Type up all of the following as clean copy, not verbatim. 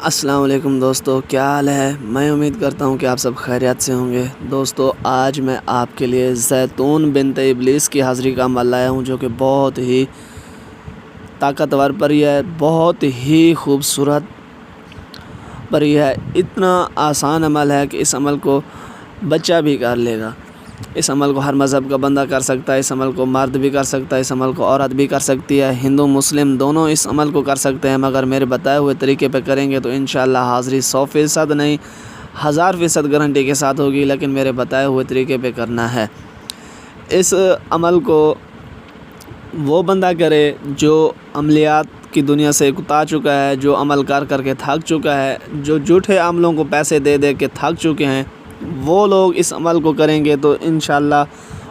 السلام علیکم دوستو، کیا حال ہے؟ میں امید کرتا ہوں کہ آپ سب خیریت سے ہوں گے۔ دوستو، آج میں آپ کے لیے زیتون بنت ابلیس کی حاضری کا عمل لایا ہوں، جو کہ بہت ہی طاقتور پری ہے، بہت ہی خوبصورت پری ہے۔ اتنا آسان عمل ہے کہ اس عمل کو بچہ بھی کر لے گا۔ اس عمل کو ہر مذہب کا بندہ کر سکتا ہے، اس عمل کو مرد بھی کر سکتا ہے، اس عمل کو عورت بھی کر سکتی ہے، ہندو مسلم دونوں اس عمل کو کر سکتے ہیں، مگر میرے بتائے ہوئے طریقے پہ کریں گے تو انشاءاللہ حاضری 100% نہیں 1000% گارنٹی کے ساتھ ہوگی، لیکن میرے بتائے ہوئے طریقے پہ کرنا ہے۔ اس عمل کو وہ بندہ کرے جو عملیات کی دنیا سے اکتا چکا ہے، جو عمل کر کے تھک چکا ہے، جو جھوٹے عملوں کو پیسے دے دے کے تھک چکے ہیں، وہ لوگ اس عمل کو کریں گے تو انشاءاللہ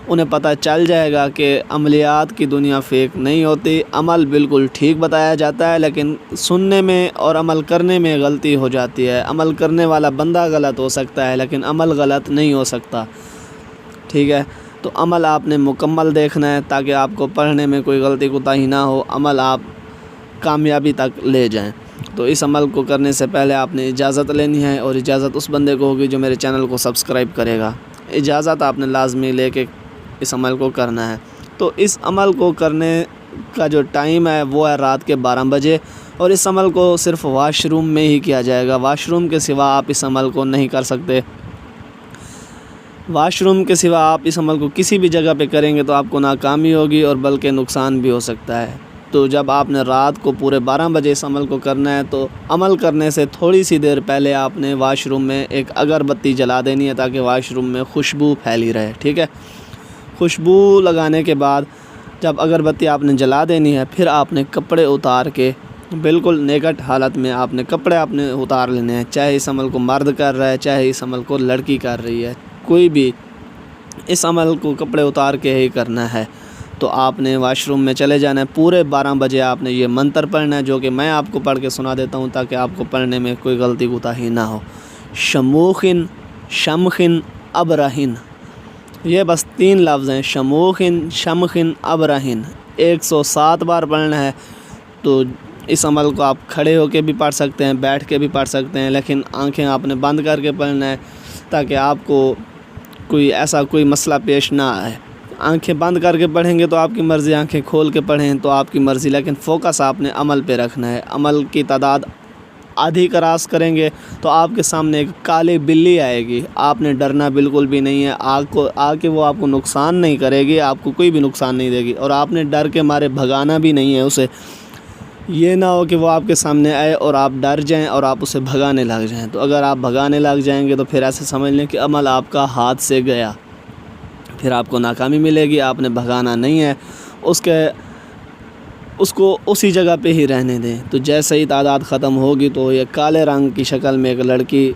انہیں پتہ چل جائے گا کہ عملیات کی دنیا فیک نہیں ہوتی، عمل بالکل ٹھیک بتایا جاتا ہے، لیکن سننے میں اور عمل کرنے میں غلطی ہو جاتی ہے۔ عمل کرنے والا بندہ غلط ہو سکتا ہے، لیکن عمل غلط نہیں ہو سکتا، ٹھیک ہے؟ تو عمل آپ نے مکمل دیکھنا ہے تاکہ آپ کو پڑھنے میں کوئی غلطی کوتاہی نہ ہو، عمل آپ کامیابی تک لے جائیں۔ تو اس عمل کو کرنے سے پہلے آپ نے اجازت لینی ہے، اور اجازت اس بندے کو ہوگی جو میرے چینل کو سبسکرائب کرے گا۔ اجازت آپ نے لازمی لے کے اس عمل کو کرنا ہے۔ تو اس عمل کو کرنے کا جو ٹائم ہے وہ ہے رات کے 12 بجے، اور اس عمل کو صرف واش روم میں ہی کیا جائے گا۔ واش روم کے سوا آپ اس عمل کو نہیں کر سکتے۔ واش روم کے سوا آپ اس عمل کو کسی بھی جگہ پہ کریں گے تو آپ کو ناکامی ہوگی اور بلکہ نقصان بھی ہو سکتا ہے۔ تو جب آپ نے رات کو پورے 12 بجے اس عمل کو کرنا ہے تو عمل کرنے سے تھوڑی سی دیر پہلے آپ نے واش روم میں ایک اگربتی جلا دینی ہے تاکہ واش روم میں خوشبو پھیلی رہے، ٹھیک ہے؟ خوشبو لگانے کے بعد جب اگربتی آپ نے جلا دینی ہے، پھر آپ نے کپڑے اتار کے بالکل نیکٹ حالت میں آپ نے کپڑے اتار لینے ہیں، چاہے اس عمل کو مرد کر رہا ہے، چاہے اس عمل کو لڑکی کر رہی ہے، کوئی بھی اس عمل کو کپڑے اتار کے ہی کرنا ہے۔ تو آپ نے واش روم میں چلے جانا ہے، پورے 12 بجے آپ نے یہ منتر پڑھنا ہے، جو کہ میں آپ کو پڑھ کے سنا دیتا ہوں تاکہ آپ کو پڑھنے میں کوئی غلطی کوتاہی نہ ہو۔ شموخن شمخن ابرہن، یہ بس 3 لفظ ہیں، شموخن شمخن ابرہن، 107 بار پڑھنا ہے۔ تو اس عمل کو آپ کھڑے ہو کے بھی پڑھ سکتے ہیں، بیٹھ کے بھی پڑھ سکتے ہیں، لیکن آنکھیں آپ نے بند کر کے پڑھنا ہے تاکہ آپ کو کوئی مسئلہ پیش نہ آئے۔ آنکھیں بند کر کے پڑھیں گے تو آپ کی مرضی، آنکھیں کھول کے پڑھیں تو آپ کی مرضی، لیکن فوکس آپ نے عمل پہ رکھنا ہے۔ عمل کی تعداد آدھی کراس کریں گے تو آپ کے سامنے ایک کالی بلی آئے گی، آپ نے ڈرنا بالکل بھی نہیں ہے۔ آ کے وہ آپ کو نقصان نہیں کرے گی، آپ کو کوئی بھی نقصان نہیں دے گی، اور آپ نے ڈر کے مارے بھگانا بھی نہیں ہے اسے۔ یہ نہ ہو کہ وہ آپ کے سامنے آئے اور آپ ڈر جائیں اور آپ اسے بھگانے لگ جائیں۔ تو اگر آپ بھگانے لگ جائیں گے تو پھر ایسے سمجھ لیں کہ عمل آپ کا ہاتھ سے گیا، پھر آپ کو ناکامی ملے گی۔ آپ نے بھگانا نہیں ہے، اس کو اسی جگہ پہ ہی رہنے دیں۔ تو جیسے ہی تعداد ختم ہوگی تو یہ کالے رنگ کی شکل میں ایک لڑکی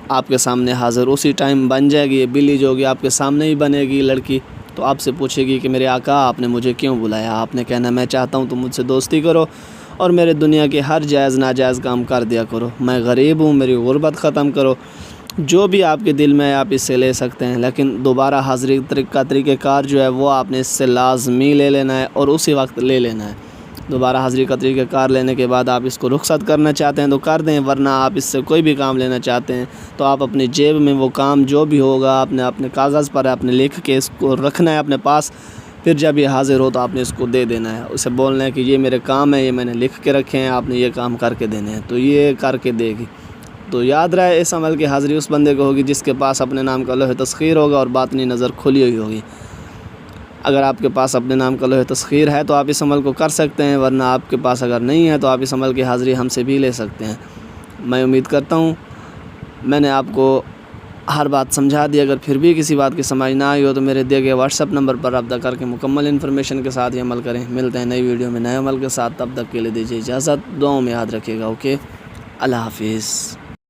آپ کے سامنے حاضر اسی ٹائم بن جائے گی۔ یہ بلی جو ہوگی آپ کے سامنے ہی بنے گی لڑکی، تو آپ سے پوچھے گی کہ میرے آقا آپ نے مجھے کیوں بلایا؟ آپ نے کہنا میں چاہتا ہوں تم مجھ سے دوستی کرو اور میرے دنیا کے ہر جائز ناجائز کام کر دیا کرو، میں غریب ہوں، میری غربت ختم کرو۔ جو بھی آپ کے دل میں ہے آپ اس سے لے سکتے ہیں، لیکن دوبارہ حاضری کا طریقہ کار جو ہے وہ آپ نے اس سے لازمی لے لینا ہے اور اسی وقت لے لینا ہے۔ دوبارہ حاضری کا طریقہ کار لینے کے بعد آپ اس کو رخصت کرنا چاہتے ہیں تو کر دیں، ورنہ آپ اس سے کوئی بھی کام لینا چاہتے ہیں تو آپ اپنی جیب میں وہ کام جو بھی ہوگا آپ نے اپنے کاغذ پر آپ نے لکھ کے اس کو رکھنا ہے اپنے پاس، پھر جب یہ حاضر ہو تو آپ نے اس کو دے دینا ہے، اسے بولنا ہے کہ یہ میرے کام ہے، یہ میں نے لکھ کے رکھے ہیں، آپ نے یہ کام کر کے دینے ہیں، تو یہ کر کے دے گی۔ تو یاد رہے اس عمل کی حاضری اس بندے کو ہوگی جس کے پاس اپنے نام کا لوح تسخیر ہوگا اور باطنی نظر کھلی ہوئی ہوگی۔ اگر آپ کے پاس اپنے نام کا لوح تسخیر ہے تو آپ اس عمل کو کر سکتے ہیں، ورنہ آپ کے پاس اگر نہیں ہے تو آپ اس عمل کی حاضری ہم سے بھی لے سکتے ہیں۔ میں امید کرتا ہوں میں نے آپ کو ہر بات سمجھا دی۔ اگر پھر بھی کسی بات کی سمجھ نہ آئی ہو تو میرے دیے گئے واٹس ایپ نمبر پر رابطہ کر کے مکمل انفارمیشن کے ساتھ یہ عمل کریں۔ ملتے ہیں نئی ویڈیو میں نئے عمل کے ساتھ، تب تک کے لیے دیجیے اجازت، دعاؤں میں یاد رکھیے گا۔ اوکے، اللہ حافظ۔